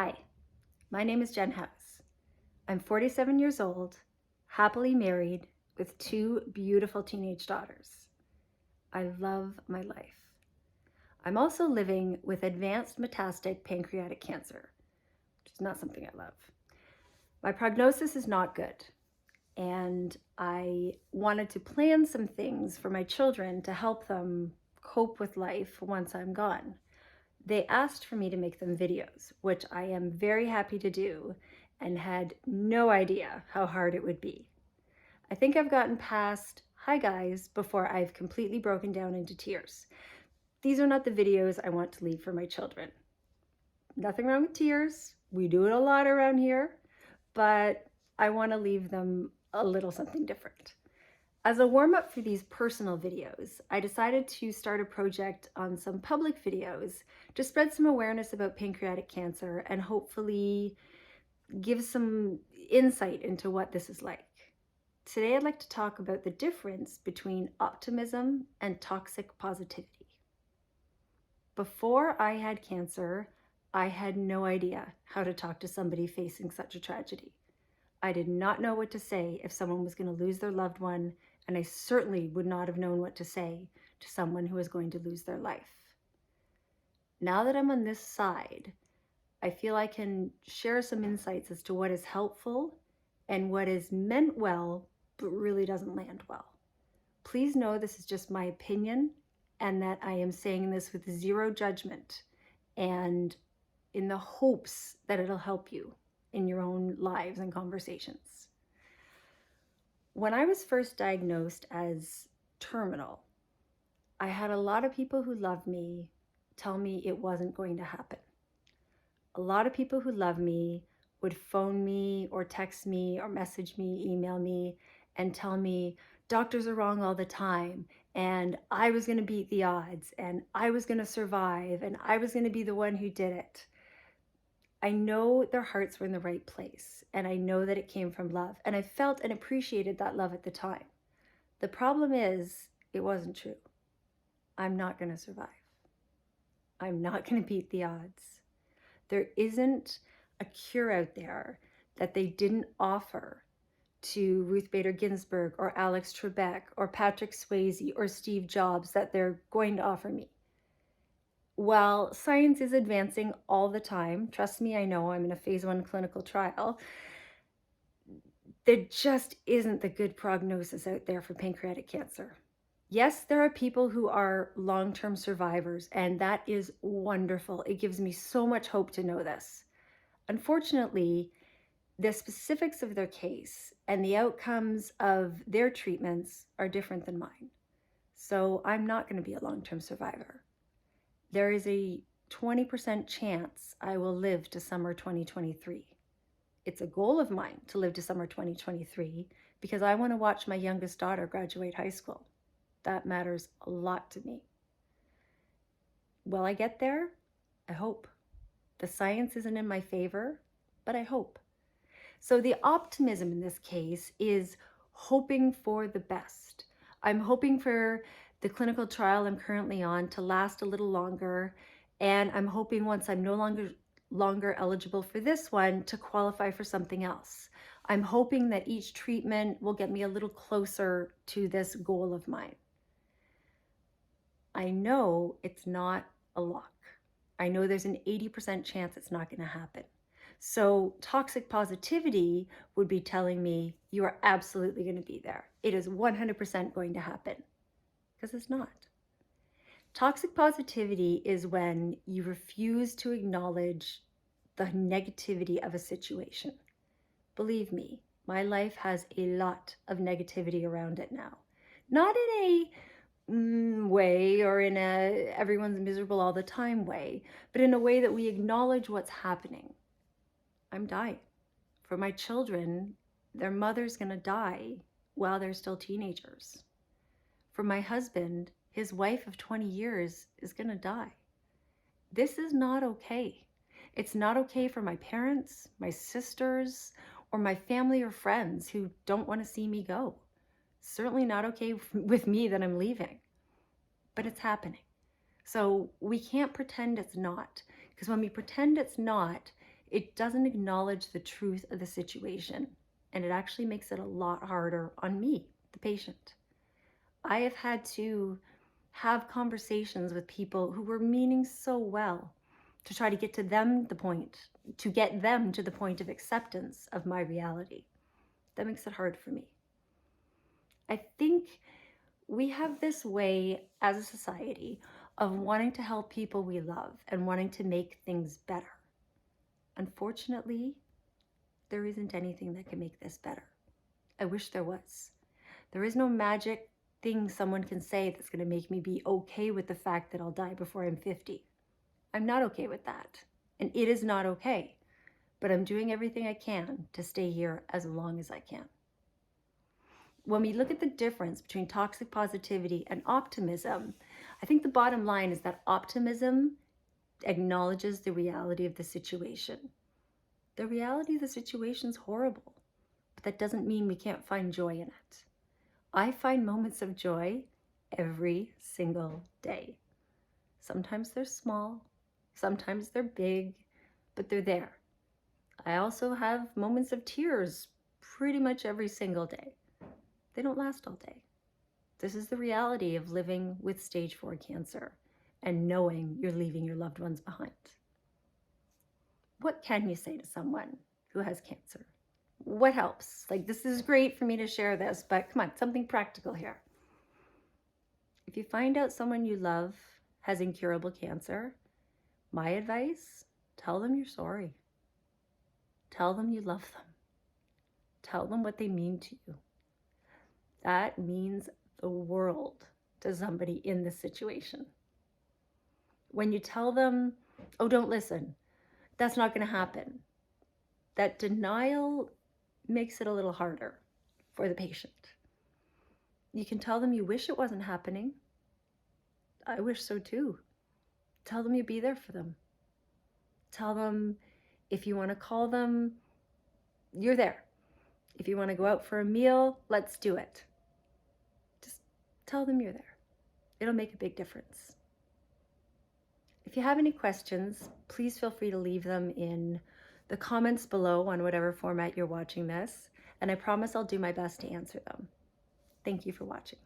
Hi, my name is Jen Howse. I'm 47 years old, happily married with two beautiful teenage daughters. I love my life. I'm also living with advanced metastatic pancreatic cancer, which is not something I love. My prognosis is not good, and I wanted to plan some things for my children to help them cope with life once I'm gone. They asked for me to make them videos, which I am very happy to do and had no idea how hard it would be. I think I've gotten past "hi guys" before I've completely broken down into tears. These are not the videos I want to leave for my children. Nothing wrong with tears. We do it a lot around here, but I want to leave them a little something different. As a warm-up for these personal videos, I decided to start a project on some public videos to spread some awareness about pancreatic cancer and hopefully give some insight into what this is like. Today, I'd like to talk about the difference between optimism and toxic positivity. Before I had cancer, I had no idea how to talk to somebody facing such a tragedy. I did not know what to say if someone was going to lose their loved one, and I certainly would not have known what to say to someone who was going to lose their life. Now that I'm on this side, I feel I can share some insights as to what is helpful and what is meant well, but really doesn't land well. Please know this is just my opinion and that I am saying this with zero judgment and in the hopes that it'll help you in your own lives and conversations. When I was first diagnosed as terminal, I had a lot of people who loved me tell me it wasn't going to happen. A lot of people who love me would phone me or text me or message me, email me, and tell me doctors are wrong all the time, and I was going to beat the odds, and I was going to survive, and I was going to be the one who did it. I know their hearts were in the right place, and I know that it came from love, and I felt and appreciated that love at the time. The problem is, it wasn't true. I'm not going to survive. I'm not going to beat the odds. There isn't a cure out there that they didn't offer to Ruth Bader Ginsburg or Alex Trebek or Patrick Swayze or Steve Jobs that they're going to offer me. While science is advancing all the time, trust me, I know I'm in a phase 1 clinical trial, there just isn't the good prognosis out there for pancreatic cancer. Yes, there are people who are long-term survivors, and that is wonderful. It gives me so much hope to know this. Unfortunately, the specifics of their case and the outcomes of their treatments are different than mine. So I'm not going to be a long-term survivor. There is a 20% chance I will live to summer 2023. It's a goal of mine to live to summer 2023 because I want to watch my youngest daughter graduate high school. That matters a lot to me. Will I get there? I hope. The science isn't in my favor, but I hope. So the optimism in this case is hoping for the best. I'm hoping for the clinical trial I'm currently on to last a little longer, and I'm hoping once I'm no longer eligible for this one to qualify for something else. I'm hoping that each treatment will get me a little closer to this goal of mine. I know it's not a lock. I know there's an 80% chance it's not going to happen. So toxic positivity would be telling me you are absolutely going to be there. It is 100% going to happen, because it's not. Toxic positivity is when you refuse to acknowledge the negativity of a situation. Believe me, my life has a lot of negativity around it now. Not in a way or in a everyone's miserable all the time way, but in a way that we acknowledge what's happening. I'm dying. For my children, their mother's going to die while they're still teenagers. For my husband, his wife of 20 years is going to die. This is not okay. It's not okay for my parents, my sisters, or my family or friends who don't want to see me go. Certainly not okay with me that I'm leaving, but it's happening. So we can't pretend it's not, because when we pretend it's not, It doesn't acknowledge the truth of the situation, and it actually makes it a lot harder on me, the patient. I have had to have conversations with people who were meaning so well to try to get to them the point, to get them to the point of acceptance of my reality. That makes it hard for me. I think we have this way as a society of wanting to help people we love and wanting to make things better. Unfortunately, there isn't anything that can make this better. I wish there was. There is no magic thing someone can say that's going to make me be okay with the fact that I'll die before I'm 50. I'm not okay with that. And it is not okay. But I'm doing everything I can to stay here as long as I can. When we look at the difference between toxic positivity and optimism, I think the bottom line is that optimism acknowledges the reality of the situation. The reality of the situation is horrible, but that doesn't mean we can't find joy in it. I find moments of joy every single day. Sometimes they're small, sometimes they're big, but they're there. I also have moments of tears pretty much every single day. They don't last all day. This is the reality of living with stage 4 cancer and knowing you're leaving your loved ones behind. What can you say to someone who has cancer? What helps? Like, this is great for me to share this, but come on, something practical here. If you find out someone you love has incurable cancer, my advice, tell them you're sorry. Tell them you love them. Tell them what they mean to you. That means the world to somebody in this situation. When you tell them, oh, don't listen, that's not going to happen, that denial makes it a little harder for the patient. You can tell them you wish it wasn't happening. I wish so too. Tell them you'll be there for them. Tell them if you want to call them, you're there. If you want to go out for a meal, let's do it. Just tell them you're there. It'll make a big difference. If you have any questions, please feel free to leave them in the comments below on whatever format you're watching this, and I promise I'll do my best to answer them. Thank you for watching.